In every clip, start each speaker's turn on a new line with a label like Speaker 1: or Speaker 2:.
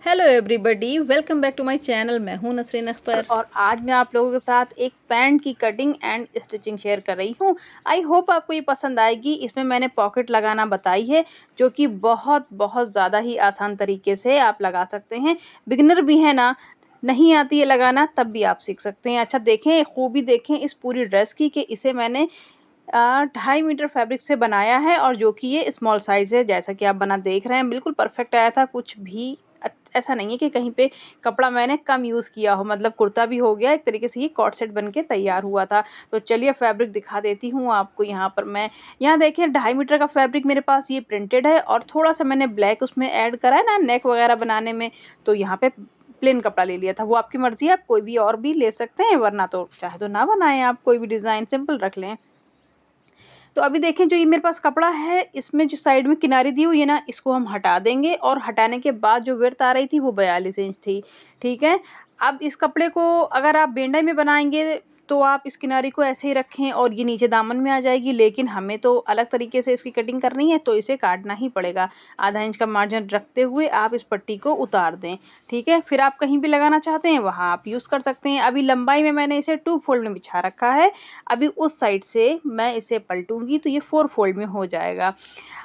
Speaker 1: Hello everybody, welcome back to my channel. मैं हूं नसरीन अख्तर और आज मैं आप लोगों के साथ एक पैंट की कटिंग एंड स्टिचिंग शेयर कर रही हूं। आई होप आपको ये पसंद आएगी। इसमें मैंने पॉकेट लगाना बताई है, जो कि बहुत ज़्यादा ही आसान तरीके से आप लगा सकते हैं। बिगिनर भी है ना, नहीं आती है लगाना, तब भी आप सीख सकते हैं। अच्छा देखें, खूबी देखें इस पूरी ड्रेस की कि इसे मैंने 2.5 मीटर फैब्रिक से बनाया है और जो कि ये स्मॉल साइज़ है। जैसा कि आप बना देख रहे हैं, बिल्कुल परफेक्ट आया था। कुछ भी ऐसा नहीं है कि कहीं पे कपड़ा मैंने कम यूज़ किया हो। मतलब कुर्ता भी हो गया, एक तरीके से ये कॉर्ड सेट बन के तैयार हुआ था। तो चलिए फैब्रिक दिखा देती हूँ आपको। यहाँ पर मैं यहाँ देखिए 2.5 मीटर का फैब्रिक मेरे पास ये प्रिंटेड है और थोड़ा सा मैंने ब्लैक उसमें ऐड करा है ना नेक वगैरह बनाने में। तो यहाँ पे प्लेन कपड़ा ले लिया था। वो आपकी मर्ज़ी है, आप कोई भी और भी ले सकते हैं, वरना तो चाहे तो ना बनाएं, आप कोई भी डिज़ाइन सिंपल रख लें। तो अभी देखें, जो ये मेरे पास कपड़ा है, इसमें जो साइड में किनारी दी हुई है ना, इसको हम हटा देंगे और हटाने के बाद जो विड्थ आ रही थी वो 42 इंच थी। ठीक है। अब इस कपड़े को अगर आप बेंडाई में बनाएंगे तो आप इस किनारी को ऐसे ही रखें और ये नीचे दामन में आ जाएगी, लेकिन हमें तो अलग तरीके से इसकी कटिंग करनी है, तो इसे काटना ही पड़ेगा। आधा इंच का मार्जिन रखते हुए आप इस पट्टी को उतार दें। ठीक है। फिर आप कहीं भी लगाना चाहते हैं वहाँ आप यूज़ कर सकते हैं। अभी लंबाई में मैंने इसे 2 फोल्ड में बिछा रखा है। अभी उस साइड से मैं इसे पलटूंगी तो ये 4 फोल्ड में हो जाएगा।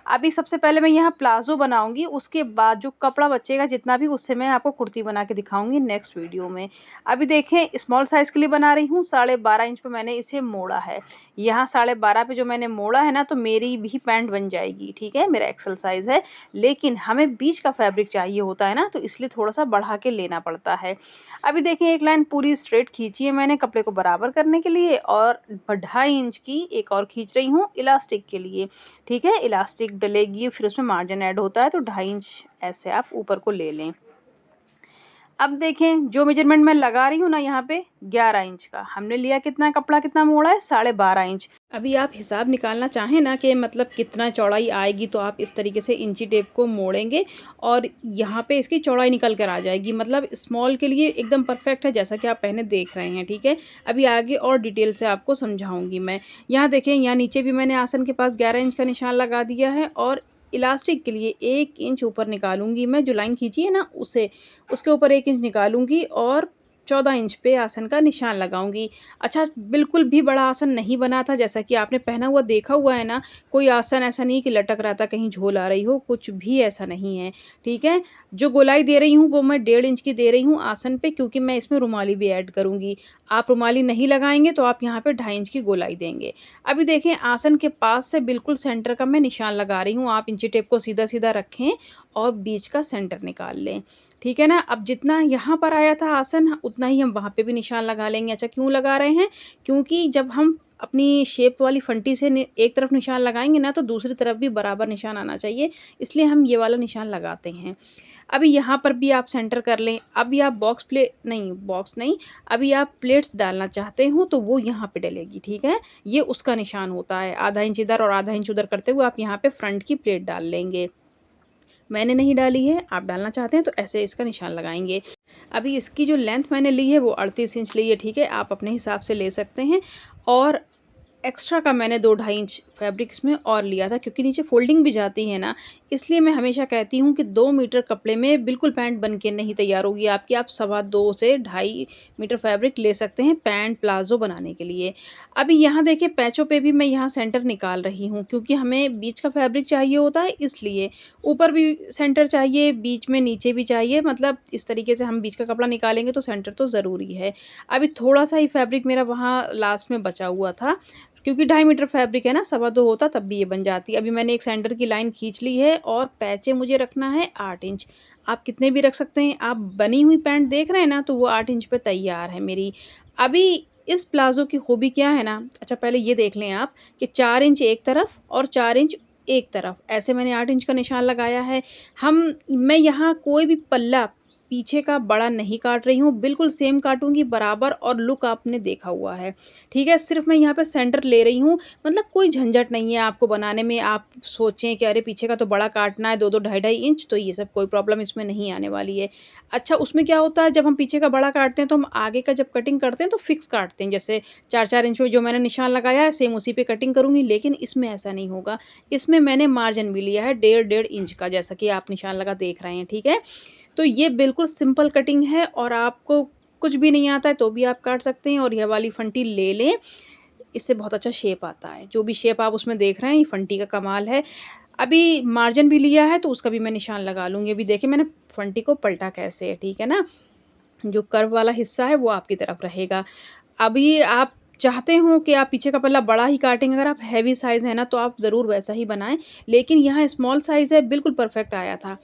Speaker 1: अभी सबसे पहले मैं यहाँ प्लाजो बनाऊंगी, उसके बाद जो कपड़ा बचेगा जितना भी, उससे मैं आपको कुर्ती बना के दिखाऊंगी नेक्स्ट वीडियो में। अभी देखें, स्मॉल साइज़ के लिए बना रही हूँ। 12.5 इंच पे मैंने इसे मोड़ा है। यहाँ 12.5 पे जो मैंने मोड़ा है ना, तो मेरी भी पैंट बन जाएगी। ठीक है, मेरा एक्सल साइज़ है, लेकिन हमें बीच का फैब्रिक चाहिए होता है ना, तो इसलिए थोड़ा सा बढ़ा के लेना पड़ता है। अभी देखें, एक लाइन पूरी स्ट्रेट खींची है मैंने कपड़े को बराबर करने के लिए, और 2.5 इंच की एक और खींच रही हूँ इलास्टिक के लिए। ठीक है, इलास्टिक डलेगी, फिर उसमें मार्जिन ऐड होता है, तो 2.5 इंच ऐसे आप ऊपर को ले लें। अब देखें, जो मेजरमेंट मैं लगा रही हूँ ना, यहाँ पे 11 इंच का हमने लिया। कितना कपड़ा कितना मोड़ा है? 12.5 इंच। अभी आप हिसाब निकालना चाहें ना कि मतलब कितना चौड़ाई आएगी, तो आप इस तरीके से इंची टेप को मोड़ेंगे और यहाँ पे इसकी चौड़ाई निकल कर आ जाएगी। मतलब स्मॉल के लिए एकदम परफेक्ट है, जैसा कि आप पहले देख रहे हैं। ठीक है। अभी आगे और डिटेल से आपको समझाऊंगी मैं। यहाँ देखें, यहाँ नीचे भी मैंने आसन के पास 11 इंच का निशान लगा दिया है और इलास्टिक के लिए 1 इंच ऊपर निकालूंगी मैं। जो लाइन खींची है ना, उसे उसके ऊपर 1 इंच निकालूंगी और 14 इंच पे आसन का निशान लगाऊंगी। अच्छा, बिल्कुल भी बड़ा आसन नहीं बना था, जैसा कि आपने पहना हुआ देखा हुआ है ना। कोई आसन ऐसा नहीं कि लटक रहा था, कहीं झोल आ रही हो, कुछ भी ऐसा नहीं है। ठीक है। जो गोलाई दे रही हूँ वो मैं 1.5 इंच की दे रही हूँ आसन पे, क्योंकि मैं इसमें रुमाली भी ऐड करूँगी। आप रुमाली नहीं लगाएंगे तो आप यहाँ पे 2.5 इंच की गोलाई देंगे। अभी देखें, आसन के पास से बिल्कुल सेंटर का मैं निशान लगा रही हूँ। आप इंची टेप को सीधा सीधा रखें और बीच का सेंटर निकाल लें। ठीक है ना। अब जितना यहाँ पर आया था आसन, उतना ही हम वहाँ पे भी निशान लगा लेंगे। अच्छा, क्यों लगा रहे हैं? क्योंकि जब हम अपनी शेप वाली फंटी से एक तरफ निशान लगाएंगे ना, तो दूसरी तरफ भी बराबर निशान आना चाहिए, इसलिए हम ये वाला निशान लगाते हैं। अभी यहाँ पर भी आप सेंटर कर लें। अभी आप बॉक्स नहीं, अभी आप प्लेट्स डालना चाहते हो तो वो यहाँ पे डलेगी। ठीक है। ये उसका निशान होता है। आधा इंच इधर और आधा इंच उधर करते हुए आप यहाँ पे फ्रंट की प्लेट डाल लेंगे। मैंने नहीं डाली है, आप डालना चाहते हैं तो ऐसे इसका निशान लगाएंगे। अभी इसकी जो लेंथ मैंने ली है वो 38 इंच ली है। ठीक है, आप अपने हिसाब से ले सकते हैं। और एक्स्ट्रा का मैंने 2-2.5 इंच फैब्रिक इसमें और लिया था, क्योंकि नीचे फोल्डिंग भी जाती है ना, इसलिए मैं हमेशा कहती हूँ कि 2 मीटर कपड़े में बिल्कुल पैंट बन के नहीं तैयार होगी आपकी। आप 2.25 से 2.5 मीटर फैब्रिक ले सकते हैं पैंट प्लाजो बनाने के लिए। अभी यहाँ देखिए, पैचों पे भी मैं यहाँ सेंटर निकाल रही हूँ, क्योंकि हमें बीच का फैब्रिक चाहिए होता है, इसलिए ऊपर भी सेंटर चाहिए, बीच में नीचे भी चाहिए। मतलब इस तरीके से हम बीच का कपड़ा निकालेंगे तो सेंटर तो ज़रूरी है। अभी थोड़ा सा ही फैब्रिक मेरा वहाँ लास्ट में बचा हुआ था, क्योंकि 2.5 मीटर फैब्रिक है ना, 2.25 होता तब भी ये बन जाती। अभी मैंने एक सेंटर की लाइन खींच ली है और पैचे मुझे रखना है 8 इंच। आप कितने भी रख सकते हैं। आप बनी हुई पैंट देख रहे हैं ना, तो वो 8 इंच पे तैयार है मेरी। अभी इस प्लाज़ो की खूबी क्या है ना, अच्छा पहले ये देख लें आप कि 4 इंच एक तरफ और 4 इंच एक तरफ, ऐसे मैंने 8 इंच का निशान लगाया है। मैं यहाँ कोई भी पल्ला पीछे का बड़ा नहीं काट रही हूँ, बिल्कुल सेम काटूँगी बराबर, और लुक आपने देखा हुआ है। ठीक है, सिर्फ़ मैं यहाँ पे सेंटर ले रही हूँ। मतलब कोई झंझट नहीं है आपको बनाने में। आप सोचें कि अरे पीछे का तो बड़ा काटना है 2-2 ढाई-ढाई इंच, तो ये सब कोई प्रॉब्लम इसमें नहीं आने वाली है। अच्छा, उसमें क्या होता है, जब हम पीछे का बड़ा काटते हैं तो हम आगे का जब कटिंग करते हैं तो फिक्स काटते हैं। जैसे 4-4 इंच में जो मैंने निशान लगाया है, सेम उसी पे कटिंग करूँगी, लेकिन इसमें ऐसा नहीं होगा। इसमें मैंने मार्जिन भी लिया है 1.5-1.5 इंच का, जैसा कि आप निशान लगा देख रहे हैं। ठीक है। तो ये बिल्कुल सिंपल कटिंग है और आपको कुछ भी नहीं आता है तो भी आप काट सकते हैं और यह वाली फंटी ले लें, इससे बहुत अच्छा शेप आता है। जो भी शेप आप उसमें देख रहे हैं, ये फंटी का कमाल है। अभी मार्जिन भी लिया है तो उसका भी मैं निशान लगा लूँगी। अभी देखिए मैंने फंटी को पलटा कैसे है, ठीक है ना? जो कर्व वाला हिस्सा है वो आपकी तरफ रहेगा। अभी आप चाहते हो कि आप पीछे का पल्ला बड़ा ही काटेंगे, अगर आप हेवी साइज़ है ना तो आप ज़रूर वैसा ही बनाएँ, लेकिन यहाँ स्मॉल साइज़ है बिल्कुल परफेक्ट आया था।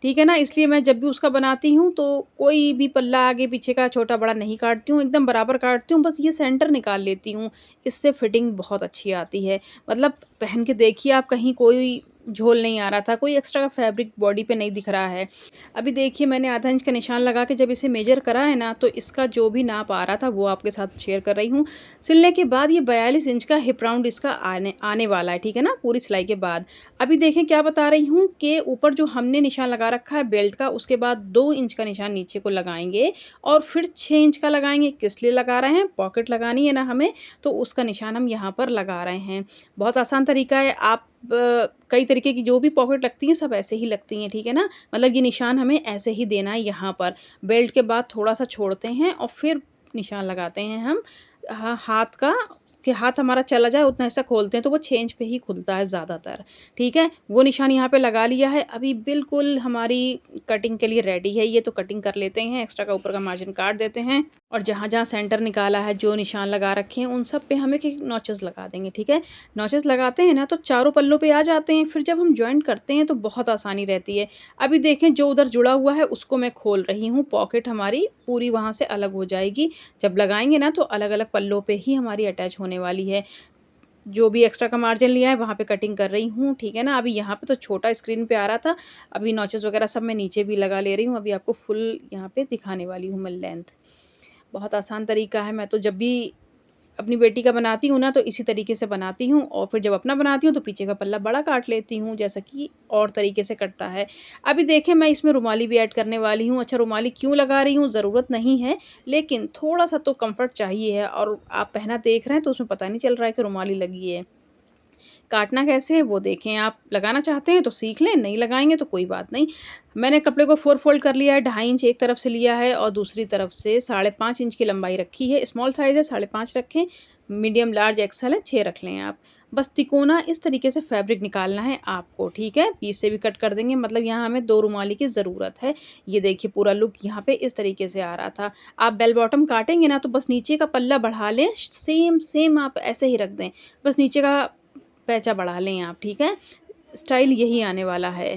Speaker 1: ठीक है ना? इसलिए मैं जब भी उसका बनाती हूँ तो कोई भी पल्ला आगे पीछे का छोटा-बड़ा नहीं काटती हूँ, एकदम बराबर काटती हूँ, बस ये सेंटर निकाल लेती हूँ। इससे फिटिंग बहुत अच्छी आती है। मतलब पहन के देखिए आप, कहीं कोई झोल नहीं आ रहा था, कोई एक्स्ट्रा का फैब्रिक बॉडी पे नहीं दिख रहा है। अभी देखिए मैंने आधा इंच का निशान लगा के जब इसे मेज़र करा है ना, तो इसका जो भी नाप आ रहा था वो आपके साथ शेयर कर रही हूँ। सिलने के बाद ये 42 इंच का हिप राउंड इसका आने आने वाला है, ठीक है ना? पूरी सिलाई के बाद। अभी देखें क्या बता रही हूँ कि ऊपर जो हमने निशान लगा रखा है बेल्ट का, उसके बाद 2 इंच का निशान नीचे को लगाएँगे और फिर 6 इंच का लगाएँगे। किस लिए लगा रहे हैं? पॉकेट लगानी है ना हमें, तो उसका निशान हम यहाँ पर लगा रहे हैं। बहुत आसान तरीका है। आप कई तरीके की जो भी पॉकेट लगती हैं सब ऐसे ही लगती हैं, ठीक है ना? मतलब ये निशान हमें ऐसे ही देना है यहाँ पर। बेल्ट के बाद थोड़ा-सा छोड़ते हैं और फिर निशान लगाते हैं हम हाथ का, कि हाथ हमारा चला जाए उतना हिस्सा खोलते हैं तो वो 6 इंच पे ही खुलता है ज़्यादातर, ठीक है? वो निशान यहाँ पे लगा लिया है। अभी बिल्कुल हमारी कटिंग के लिए रेडी है ये, तो कटिंग कर लेते हैं। एक्स्ट्रा का ऊपर का मार्जिन काट देते हैं और जहाँ-जहाँ सेंटर निकाला है, जो निशान लगा रखे हैं, उन सब पे हम एक-एक नॉचेस लगा देंगे, ठीक है? नॉचेस लगाते हैं ना तो चारों पल्लों पे आ जाते हैं, फिर जब हम जॉइंट करते हैं तो बहुत आसानी रहती है। अभी देखें जो उधर जुड़ा हुआ है उसको मैं खोल रही हूँ, पॉकेट हमारी पूरी वहाँ से अलग हो जाएगी। जब लगाएँगे ना तो अलग-अलग पल्लों पे ही हमारी अटैच होने वाली है। जो भी एक्स्ट्रा का मार्जिन लिया है वहाँ पे कटिंग कर रही हूँ, ठीक है ना? अभी यहाँ पे तो छोटा स्क्रीन पे आ रहा था, अभी नॉचेस वगैरह सब मैं नीचे भी लगा ले रही हूँ। अभी आपको फुल यहाँ पे दिखाने वाली हूँ मैं लेंथ। बहुत आसान तरीका है, मैं तो जब भी अपनी बेटी का बनाती हूँ ना तो इसी तरीके से बनाती हूँ और फिर जब अपना बनाती हूँ तो पीछे का पल्ला बड़ा काट लेती हूँ, जैसा कि और तरीके से कटता है। अभी देखें मैं इसमें रुमाली भी ऐड करने वाली हूँ। अच्छा, रुमाली क्यों लगा रही हूँ, ज़रूरत नहीं है, लेकिन थोड़ा-सा तो कम्फ़र्ट चाहिए है और आप पहना देख रहे हैं तो उसमें पता नहीं चल रहा है कि रुमाली लगी है। काटना कैसे है वो देखें आप, लगाना चाहते हैं तो सीख लें, नहीं लगाएँगे तो कोई बात नहीं। मैंने कपड़े को 4 फ़ोल्ड कर लिया है, 2.5 इंच एक तरफ से लिया है और दूसरी तरफ से 5.5 इंच की लंबाई रखी है। स्मॉल साइज़ है 5.5 रखें, मीडियम, लार्ज, एक्सेल है 6 रख लें आप। बस तिकोना इस तरीके से फैब्रिक निकालना है आपको, ठीक है? पीस से भी कट कर देंगे, मतलब यहाँ हमें 2 रुमाली की ज़रूरत है। ये देखिए पूरा लुक यहाँ पे इस तरीके से आ रहा था। आप बेल बॉटम काटेंगे ना तो बस नीचे का पल्ला बढ़ा लें, सेम सेम आप ऐसे ही रख दें। बस नीचे का पैचा बढ़ा लें आप, ठीक है? स्टाइल यही आने वाला है।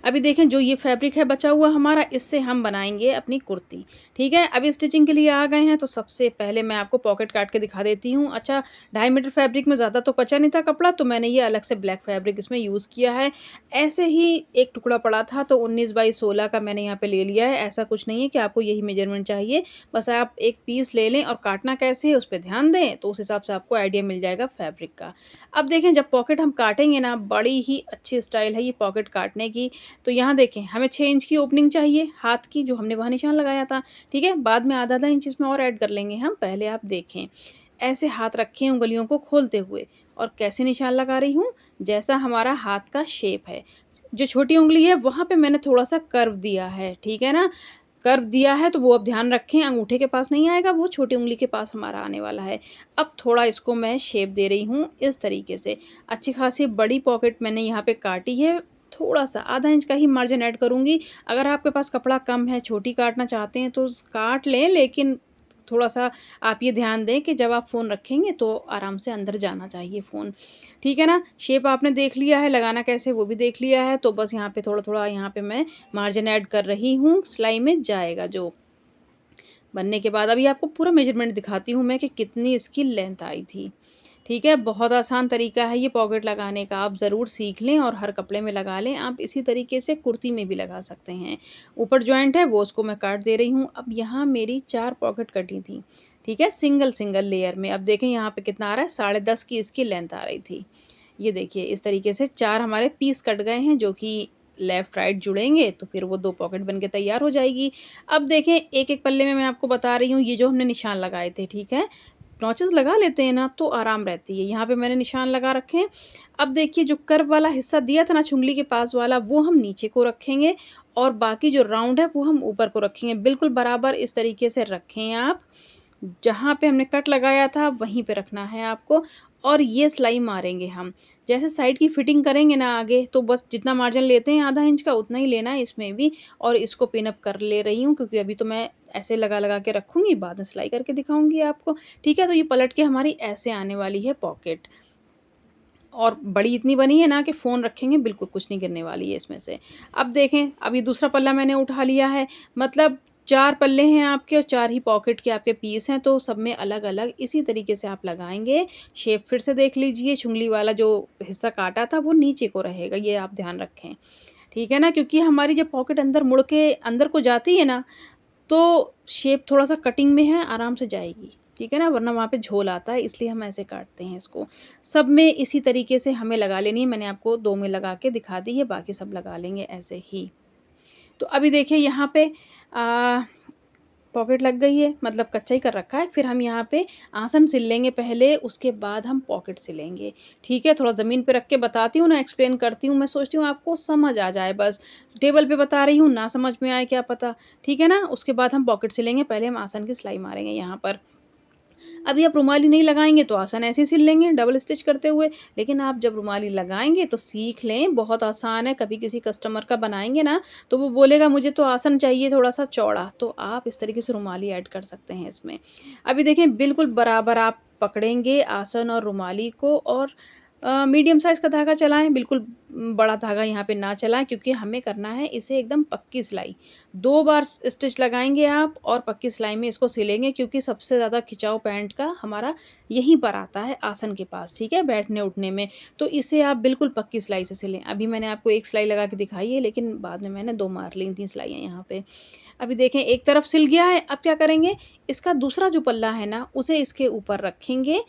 Speaker 1: अभी देखें जो ये फैब्रिक है बचा हुआ हमारा, इससे हम बनाएँगे अपनी कुर्ती, ठीक है? अभी स्टिचिंग के लिए आ गए हैं तो सबसे पहले मैं आपको पॉकेट काट के दिखा देती हूँ। अच्छा, 2.5 मीटर फैब्रिक में ज़्यादा तो बचा नहीं था कपड़ा, तो मैंने ये अलग से ब्लैक फैब्रिक इसमें यूज़ किया है। ऐसे ही एक टुकड़ा पड़ा था तो 19 बाई 16 का मैंने यहाँ पे ले लिया है। ऐसा कुछ नहीं है कि आपको यही मेजरमेंट चाहिए, बस आप एक पीस ले लें और काटना कैसे है उस पे ध्यान दें, तो उस हिसाब से आपको आइडिया मिल जाएगा फैब्रिक का। अब देखें जब पॉकेट हम काटेंगे ना, बड़ी ही अच्छी स्टाइल है ये पॉकेट काटने की। तो यहाँ देखें हमें 6 इंच की ओपनिंग चाहिए हाथ की, जो हमने वहाँ निशान लगाया था, ठीक है? बाद में आधा-आधा इंच इसमें और ऐड कर लेंगे हम, पहले आप देखें। ऐसे हाथ रखें उँगलियों को खोलते हुए और कैसे निशान लगा रही हूँ, जैसा हमारा हाथ का शेप है। जो छोटी उँगली है वहाँ पे मैंने थोड़ा-सा कर्व दिया है, ठीक है ना? कर्व दिया है तो वो अब ध्यान रखें अंगूठे के पास नहीं आएगा, वो छोटी उँगली के पास हमारा आने वाला है। अब थोड़ा इसको मैं शेप दे रही हूँ इस तरीके से। अच्छी खासी बड़ी पॉकेट मैंने यहाँ पे काटी है, थोड़ा-सा आधा इंच का ही मार्जिन ऐड करूँगी। अगर आपके पास कपड़ा कम है, छोटी काटना चाहते हैं तो काट लें, लेकिन थोड़ा-सा आप ये ध्यान दें कि जब आप फ़ोन रखेंगे तो आराम से अंदर जाना चाहिए फ़ोन। ठीक है ना? शेप आपने देख लिया है, लगाना कैसे वो भी देख लिया है, तो बस यहाँ पे थोड़ा-थोड़ा यहाँ पे मैं मार्जिन ऐड कर रही हूँ, सिलाई में जाएगा जो। बनने के बाद अभी आपको पूरा मेज़रमेंट दिखाती हूँ मैं कि कितनी इसकी लेंथ आई थी। ठीक है? बहुत आसान तरीका है ये पॉकेट लगाने का, आप ज़रूर सीख लें और हर कपड़े में लगा लें। आप इसी तरीके से कुर्ती में भी लगा सकते हैं। ऊपर जॉइंट है वो उसको मैं काट दे रही हूँ। अब यहाँ मेरी 4 पॉकेट कटी थी, ठीक है? सिंगल-सिंगल लेयर में। अब देखें यहाँ पे कितना आ रहा है, 10.5 की इसकी लेंथ आ रही थी। ये देखिए इस तरीके से 4 हमारे पीस कट गए हैं, जो कि लेफ्ट राइट जुड़ेंगे तो फिर वो 2 पॉकेट बन के तैयार हो जाएगी। अब देखें एक-एक पल्ले में मैं आपको बता रही हूँ, ये जो हमने निशान लगाए थे, ठीक है? नॉचेस लगा लेते हैं ना तो आराम रहती है। यहाँ पे मैंने निशान लगा रखे हैं। अब देखिए जो कर्व वाला हिस्सा दिया था ना चुंगली के पास वाला, वो हम नीचे को रखेंगे और बाकी जो राउंड है वो हम ऊपर को रखेंगे। बिल्कुल बराबर इस तरीके से रखें आप। जहाँ पे हमने कट लगाया था वहीं पे रखना है आपको और ये सिलाई मारेंगे हम। जैसे साइड की फिटिंग करेंगे ना आगे, तो बस जितना मार्जिन लेते हैं आधा इंच का उतना ही लेना है इसमें भी। और इसको पिन अप कर ले रही हूँ क्योंकि अभी तो मैं ऐसे लगा-लगा के रखूँगी, बाद में सिलाई करके दिखाऊँगी आपको। ठीक है? तो ये पलट के हमारी ऐसे आने वाली है पॉकेट। और बड़ी इतनी बनी है ना कि फ़ोन रखेंगे बिल्कुल कुछ नहीं गिरने वाली है इसमें से। अब देखें, अब ये दूसरा पल्ला मैंने उठा लिया है, मतलब 4 पल्ले हैं आपके और 4 ही पॉकेट के आपके पीस हैं, तो सब में अलग-अलग इसी तरीके से आप लगाएँगे। शेप फिर से देख लीजिए, चुंगली वाला जो हिस्सा काटा था वो नीचे को रहेगा, ये आप ध्यान रखें। ठीक है ना? क्योंकि हमारी जब पॉकेट अंदर मुड़ के अंदर को जाती है ना, तो शेप थोड़ा-सा कटिंग में है, आराम से जाएगी, ठीक है ना? वरना वहाँ पे झोल आता है, इसलिए हम ऐसे काटते हैं इसको। सब में इसी तरीके से हमें लगा लेनी है, मैंने आपको 2 में लगा के दिखा दी है, बाकी सब लगा लेंगे ऐसे ही। तो अभी देखिए यहाँ पे अ, पॉकेट लग गई है, मतलब कच्चा ही कर रखा है। फिर हम यहाँ पे आसन सिल लेंगे पहले, उसके बाद हम पॉकेट सिलेंगे, ठीक है? थोड़ा ज़मीन पे रख के बताती हूँ ना, एक्सप्लेन करती हूँ, मैं सोचती हूँ आपको समझ आ जाए बस। टेबल पे बता रही हूँ, ना समझ में आए क्या पता, ठीक है ना? उसके बाद हम पॉकेट सिलेंगे, पहले हम आसन की सिलाई मारेंगे यहाँ पर। अभी आप रुमाली नहीं लगाएँगे तो आसान ऐसे ही सिल लेंगे डबल स्टिच करते हुए, लेकिन आप जब रुमाली लगाएँगे तो सीख लें, बहुत आसान है। कभी किसी कस्टमर का बनाएँगे ना, तो वो बोलेगा मुझे तो आसन चाहिए थोड़ा-सा चौड़ा, तो आप इस तरीके से रुमाली ऐड कर सकते हैं इसमें। अभी देखें बिल्कुल बराबर आप पकड़ेंगे आसन और रुमाली को और मीडियम साइज़ का धागा चलाएँ, बिल्कुल बड़ा धागा यहाँ पे ना चलाएँ क्योंकि हमें करना है इसे एकदम पक्की सिलाई। 2 बार स्टिच लगाएँगे आप और पक्की सिलाई में इसको सिलेंगे क्योंकि सबसे ज़्यादा खिंचाव पैंट का हमारा यहीं पर आता है आसन के पास, ठीक है? बैठने-उठने में। तो इसे आप बिल्कुल पक्की सिलाई से सिलें। अभी मैंने आपको 1 सिलाई लगा के दिखाई है लेकिन बाद में मैंने 2 मार ली थी सिलाइयाँ यहाँ पे। अभी देखें एक तरफ सिल गया है, अब क्या करेंगे? इसका दूसरा जो पल्ला है ना, उसे इसके ऊपर रखेंगे।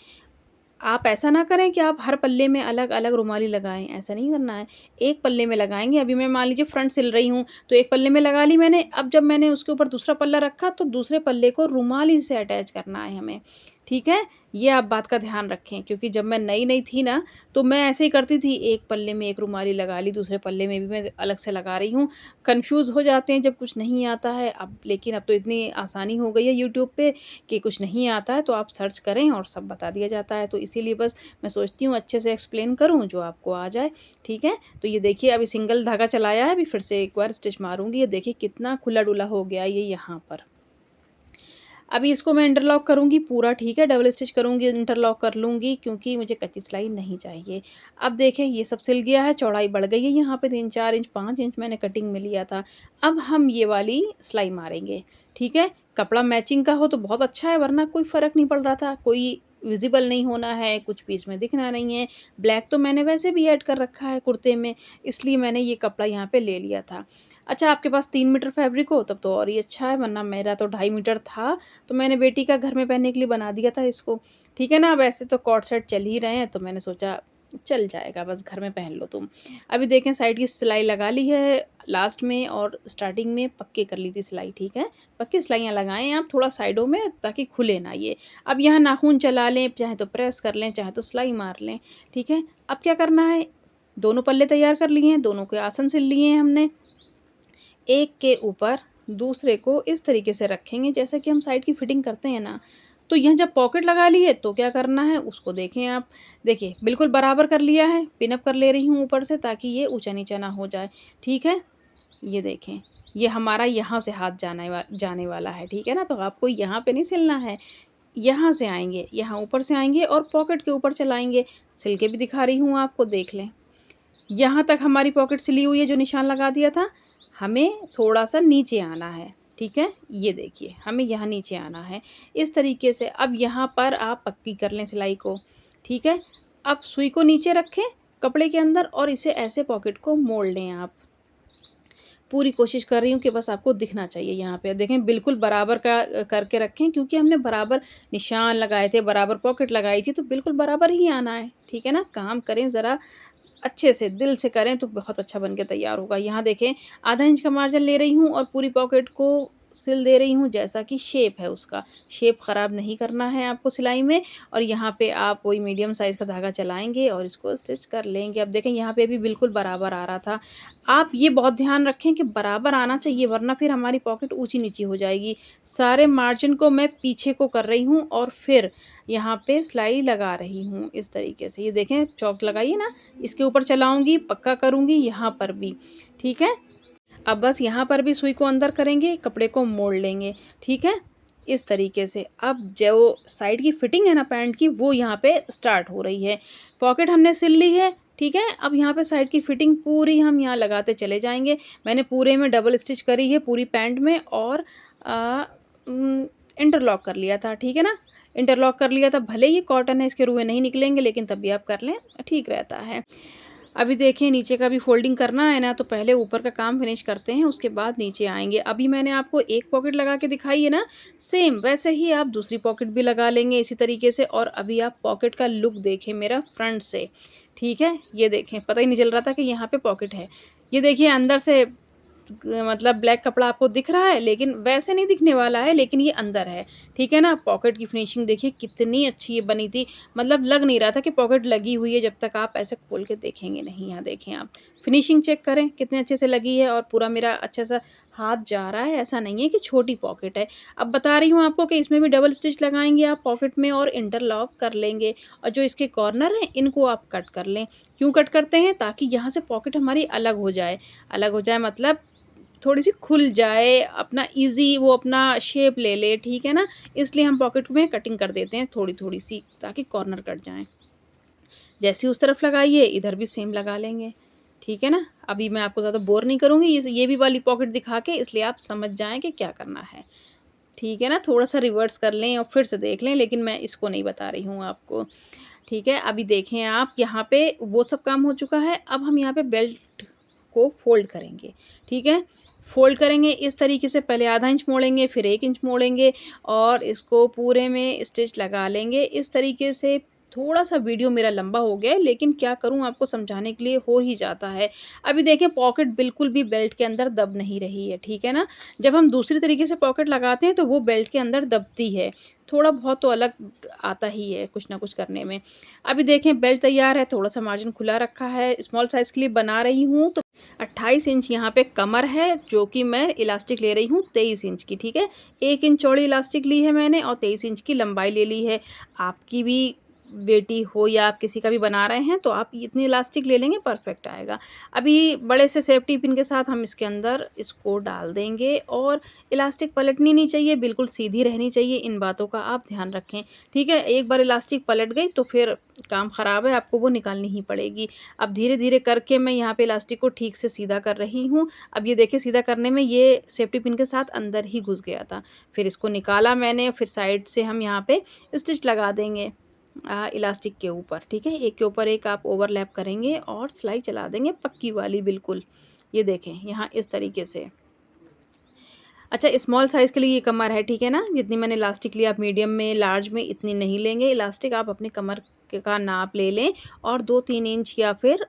Speaker 1: आप ऐसा ना करें कि आप हर पल्ले में अलग-अलग रुमाली लगाएँ, ऐसा नहीं करना है। एक पल्ले में लगाएँगे, अभी मैं मान लीजिए फ्रंट सिल रही हूँ, तो एक पल्ले में लगा ली मैंने, अब जब मैंने उसके ऊपर दूसरा पल्ला रखा, तो दूसरे पल्ले को रुमाली से अटैच करना है हमें, ठीक है? ये आप बात का ध्यान रखें क्योंकि जब मैं नई-नई थी ना, तो मैं ऐसे ही करती थी, एक पल्ले में एक रुमाली लगा ली, दूसरे पल्ले में भी मैं अलग से लगा रही हूँ। कन्फ्यूज़ हो जाते हैं जब कुछ नहीं आता है, अब लेकिन अब तो इतनी आसानी हो गई है यूट्यूब पे कि कुछ नहीं आता है तो आप सर्च करें और सब बता दिया जाता है। तो इसीलिए बस मैं सोचती हूँ अच्छे से एक्सप्लेन करूँ जो आपको आ जाए, ठीक है? तो ये देखिए अभी सिंगल धागा चलाया है, अभी फिर से एक बार स्टिच मारूँगी। ये देखिए कितना खुला-डुला हो गया ये यहाँ पर। अभी इसको मैं इंटरलॉक करूँगी पूरा, ठीक है? डबल स्टिच करूँगी, इंटरलॉक कर लूँगी क्योंकि मुझे कच्ची सिलाई नहीं चाहिए। अब देखें ये सब सिल गया है, चौड़ाई बढ़ गई है यहाँ पे 3-4 इंच, 5 इंच मैंने कटिंग में लिया था। अब हम ये वाली सिलाई मारेंगे, ठीक है? कपड़ा मैचिंग का हो तो बहुत अच्छा है वरना कोई फ़र्क नहीं पड़ रहा था, कोई विज़िबल नहीं होना है, कुछ भी इसमें दिखना नहीं है। ब्लैक तो मैंने वैसे भी ऐड कर रखा है कुर्ते में, इसलिए मैंने ये कपड़ा यहाँ पे ले लिया था। अच्छा आपके पास 3 मीटर फैब्रिक हो तब तो और ही अच्छा है, वरना मेरा तो 2.5 मीटर था तो मैंने बेटी का घर में पहनने के लिए बना दिया था इसको, ठीक है ना? वैसे तो कॉर्ड सेट चल ही रहे हैं तो मैंने सोचा चल जाएगा बस घर में पहन लो तुम। अभी देखें साइड की सिलाई लगा ली है लास्ट में और स्टार्टिंग में पक्के कर ली थी सिलाई, ठीक है? पक्की सिलाइयाँ लगाएँ आप थोड़ा साइडों में ताकि खुले ना ये। अब यहाँ नाखून चला लें, चाहे तो प्रेस कर लें, चाहे तो सिलाई मार लें, ठीक है? अब क्या करना है, दोनों पल्ले तैयार कर लिए हैं, दोनों के आसन सिल लिए हैं हमने। एक के ऊपर दूसरे को इस तरीके से रखेंगे जैसे कि हम साइड की फिटिंग करते हैं ना। तो यहाँ जब पॉकेट लगा ली है तो क्या करना है उसको देखें आप। देखिए बिल्कुल बराबर कर लिया है, पिन अप कर ले रही हूँ ऊपर से ताकि ये ऊँचा-नीचा ना हो जाए, ठीक है? ये देखें, ये हमारा यहाँ से हाथ जाने वाला है, ठीक है ना? तो आपको यहाँ पे नहीं सिलना है, यहाँ से आएँगे, यहाँ ऊपर से आएँगे और पॉकेट के ऊपर चलाएँगे। सिल के भी दिखा रही हूँ आपको, देख लें। यहाँ तक हमारी पॉकेट सिली हुई है जो निशान लगा दिया था, हमें थोड़ा-सा नीचे आना है, ठीक है? ये देखिए, हमें यहाँ नीचे आना है, इस तरीके से। अब यहाँ पर आप पक्की कर लें सिलाई को, ठीक है? अब सुई को नीचे रखें कपड़े के अंदर और इसे ऐसे पॉकेट को मोड़ लें आप। पूरी कोशिश कर रही हूँ कि बस आपको दिखना चाहिए यहाँ पे। देखें बिल्कुल बराबर का करके रखें क्योंकि हमने बराबर निशान लगाए थे, बराबर पॉकेट लगाई थी, तो बिल्कुल बराबर ही आना है, ठीक है ना? काम करें ज़रा अच्छे से, दिल से करें तो बहुत अच्छा बन के तैयार होगा। यहाँ देखें आधा इंच का मार्जिन ले रही हूँ और पूरी पॉकेट को सिल दे रही हूँ जैसा कि शेप है उसका। शेप ख़राब नहीं करना है आपको सिलाई में। और यहाँ पे आप वही मीडियम साइज़ का धागा चलाएँगे और इसको स्टिच कर लेंगे। अब देखें यहाँ पे भी बिल्कुल बराबर आ रहा था। आप ये बहुत ध्यान रखें कि बराबर आना चाहिए, वरना फिर हमारी पॉकेट ऊँची-नीची हो जाएगी। सारे मार्जिन को मैं पीछे को कर रही हूँ और फिर यहाँ पे सिलाई लगा रही हूँ इस तरीके से। ये देखें चौक लगाइए ना, इसके ऊपर चलाऊँगी, पक्का करूँगी यहाँ पर भी, ठीक है? अब बस यहाँ पर भी सुई को अंदर करेंगे, कपड़े को मोड़ लेंगे, ठीक है? इस तरीके से। अब जो साइड की फिटिंग है ना पैंट की, वो यहाँ पे स्टार्ट हो रही है। पॉकेट हमने सिल ली है, ठीक है? अब यहाँ पे साइड की फिटिंग पूरी हम यहाँ लगाते चले जाएँगे। मैंने पूरे में डबल स्टिच करी है पूरी पैंट में और इंटरलॉक कर लिया था, ठीक है ना? इंटरलॉक कर लिया था, भले ही कॉटन है इसके रुएँ नहीं निकलेंगे, लेकिन तब भी आप कर लें, ठीक रहता है। अभी देखिए नीचे का भी फ़ोल्डिंग करना है ना, तो पहले ऊपर का काम फिनिश करते हैं, उसके बाद नीचे आएँगे। अभी मैंने आपको एक पॉकेट लगा के दिखाई है ना, सेम वैसे ही आप दूसरी पॉकेट भी लगा लेंगे इसी तरीके से। और अभी आप पॉकेट का लुक देखें मेरा फ्रंट से, ठीक है? ये देखें, पता ही नहीं चल रहा था कि यहाँ पे पॉकेट है। ये देखिए अंदर से मतलब ब्लैक कपड़ा आपको दिख रहा है, लेकिन वैसे नहीं दिखने वाला है, लेकिन ये अंदर है, ठीक है ना? पॉकेट की फिनिशिंग देखिए कितनी अच्छी ये बनी थी, मतलब लग नहीं रहा था कि पॉकेट लगी हुई है जब तक आप ऐसे खोल के देखेंगे नहीं। यहाँ देखें आप, फिनिशिंग चेक करें कितने अच्छे से लगी है और पूरा मेरा अच्छे सा हाथ जा रहा है, ऐसा नहीं है कि छोटी पॉकेट है। अब बता रही हूँ आपको कि इसमें भी डबल स्टिच लगाएँगे आप पॉकेट में और इंटरलॉक कर लेंगे और जो इसके कॉर्नर हैं, इनको आप कट कर लें। क्यों कट करते हैं? ताकि यहाँ से पॉकेट हमारी अलग हो जाए। अलग हो जाए मतलब थोड़ी-सी खुल जाए, अपना ईज़ी वो अपना शेप ले ले, ठीक है ना? इसलिए हम पॉकेट में कटिंग कर देते हैं थोड़ी-थोड़ी सी ताकि कॉर्नर कट जाएँ। जैसे उस तरफ लगाइए, इधर भी सेम लगा लेंगे, ठीक है ना? अभी मैं आपको ज़्यादा बोर नहीं करूँगी ये भी वाली पॉकेट दिखा के, इसलिए आप समझ जाएँ कि क्या करना है, ठीक है ना? थोड़ा-सा रिवर्स कर लें और फिर से देख लें, लेकिन मैं इसको नहीं बता रही हूँ आपको, ठीक है? अभी देखें आप यहाँ पे वो सब काम हो चुका है, अब हम यहाँ पे बेल्ट को फ़ोल्ड करेंगे, ठीक है? फ़ोल्ड करेंगे इस तरीके से, पहले आधा इंच मोड़ेंगे, फिर 1 इंच मोड़ेंगे और इसको पूरे में स्टिच लगा लेंगे इस तरीके से। थोड़ा-सा वीडियो मेरा लंबा हो गया है, लेकिन क्या करूँ आपको समझाने के लिए हो ही जाता है। अभी देखें पॉकेट बिल्कुल भी बेल्ट के अंदर दब नहीं रही है, ठीक है ना? जब हम दूसरी तरीके से पॉकेट लगाते हैं तो वो बेल्ट के अंदर दबती है। थोड़ा बहुत तो अलग आता ही है कुछ ना कुछ करने में। अभी देखें बेल्ट तैयार है, थोड़ा-सा मार्जिन खुला रखा है, स्मॉल साइज़ के लिए बना रही हूँ तो 28 इंच यहाँ पे कमर है, जो कि मैं इलास्टिक ले रही हूँ 23 इंच की, ठीक है? 1 इंच चौड़ी इलास्टिक ली है मैंने और 23 इंच की लंबाई ले ली है। आपकी भी बेटी हो या आप किसी का भी बना रहे हैं, तो आप इतनी इलास्टिक ले लेंगे, परफेक्ट आएगा। अभी बड़े से सेफ्टी पिन के साथ हम इसके अंदर इसको डाल देंगे और इलास्टिक पलटनी नहीं चाहिए, बिल्कुल सीधी रहनी चाहिए, इन बातों का आप ध्यान रखें, ठीक है? एक बार इलास्टिक पलट गई तो फिर काम ख़राब है, आपको वो निकालनी ही पड़ेगी। अब धीरे-धीरे करके मैं यहाँ पे इलास्टिक को ठीक से सीधा कर रही हूँ। अब ये देखिए सीधा करने में ये सेफ्टी पिन के साथ अंदर ही घुस गया था। फिर इसको निकाला मैंने, फिर साइड से हम यहाँ पे स्टिच लगा देंगे इलास्टिक के ऊपर, ठीक है? एक के ऊपर एक आप ओवरलैप करेंगे और सिलाई चला देंगे पक्की वाली बिल्कुल। ये देखें यहाँ इस तरीके से। अच्छा स्मॉल साइज़ के लिए ये कमर है, ठीक है ना? जितनी मैंने इलास्टिक लिया आप मीडियम में, लार्ज में इतनी नहीं लेंगे इलास्टिक, आप अपनी कमर का नाप ले लें और 2-3 इंच या फिर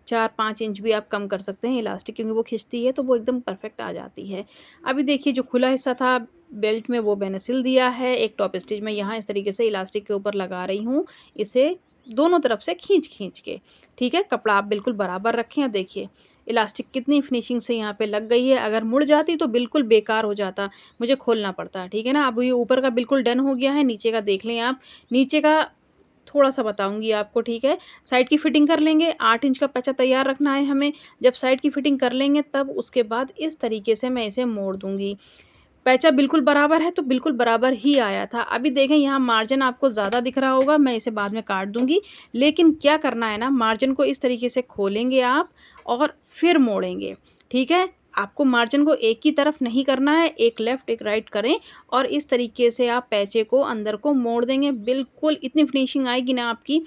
Speaker 1: 4-5 इंच भी आप कम कर सकते हैं इलास्टिक, क्योंकि वो खिंचती है तो वो एकदम परफेक्ट आ जाती है। अभी देखिए जो खुला हिस्सा था बेल्ट में वो मैंने सिल दिया है। एक टॉप स्टिच मैं यहाँ इस तरीके से इलास्टिक के ऊपर लगा रही हूँ, इसे दोनों तरफ से खींच-खींच के, ठीक है? कपड़ा आप बिल्कुल बराबर रखें और देखिए इलास्टिक कितनी फिनिशिंग से यहाँ पे लग गई है। अगर मुड़ जाती तो बिल्कुल बेकार हो जाता, मुझे खोलना पड़ता, ठीक है ना? अब ये ऊपर का बिल्कुल डन हो गया है, नीचे का देख लें आप। नीचे का थोड़ा-सा बताऊँगी आपको, ठीक है? साइड की फिटिंग कर लेंगे, 8 इंच का पैचा तैयार रखना है हमें। जब साइड की फिटिंग कर लेंगे तब उसके बाद इस तरीके से मैं इसे मोड़ दूँगी। पैचा बिल्कुल बराबर है तो बिल्कुल बराबर ही आया था। अभी देखें यहाँ मार्जिन आपको ज़्यादा दिख रहा होगा, मैं इसे बाद में काट दूँगी। लेकिन क्या करना है ना, मार्जिन को इस तरीके से खोलेंगे आप और फिर मोड़ेंगे, ठीक है? आपको मार्जिन को एक ही तरफ नहीं करना है, एक लेफ़्ट एक राइट करें और इस तरीके से आप पैचे को अंदर को मोड़ देंगे। बिल्कुल इतनी फिनिशिंग आएगी ना आपकी।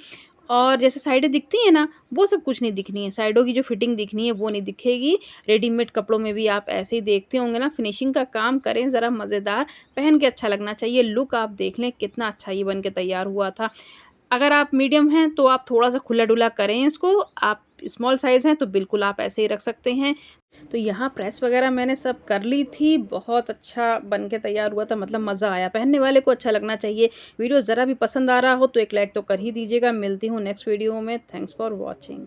Speaker 1: और जैसे साइडें दिखती हैं ना, वो सब कुछ नहीं दिखनी है। साइडों की जो फिटिंग दिखनी है वो नहीं दिखेगी। रेडीमेड कपड़ों में भी आप ऐसे ही देखते होंगे ना, फिनिशिंग का काम करें ज़रा मज़ेदार, पहन के अच्छा लगना चाहिए। लुक आप देख लें कितना अच्छा ये बन के तैयार हुआ था। अगर आप मीडियम हैं तो आप थोड़ा सा खुला डुला करें इसको, आप स्मॉल साइज़ हैं तो बिल्कुल आप ऐसे ही रख सकते हैं। तो यहाँ प्रेस वगैरह मैंने सब कर ली थी, बहुत अच्छा बन के तैयार हुआ था, मतलब मज़ा आया। पहनने वाले को अच्छा लगना चाहिए। वीडियो ज़रा भी पसंद आ रहा हो तो एक लाइक तो कर ही दीजिएगा। मिलती हूँ नेक्स्ट वीडियो में। Thanks for watching.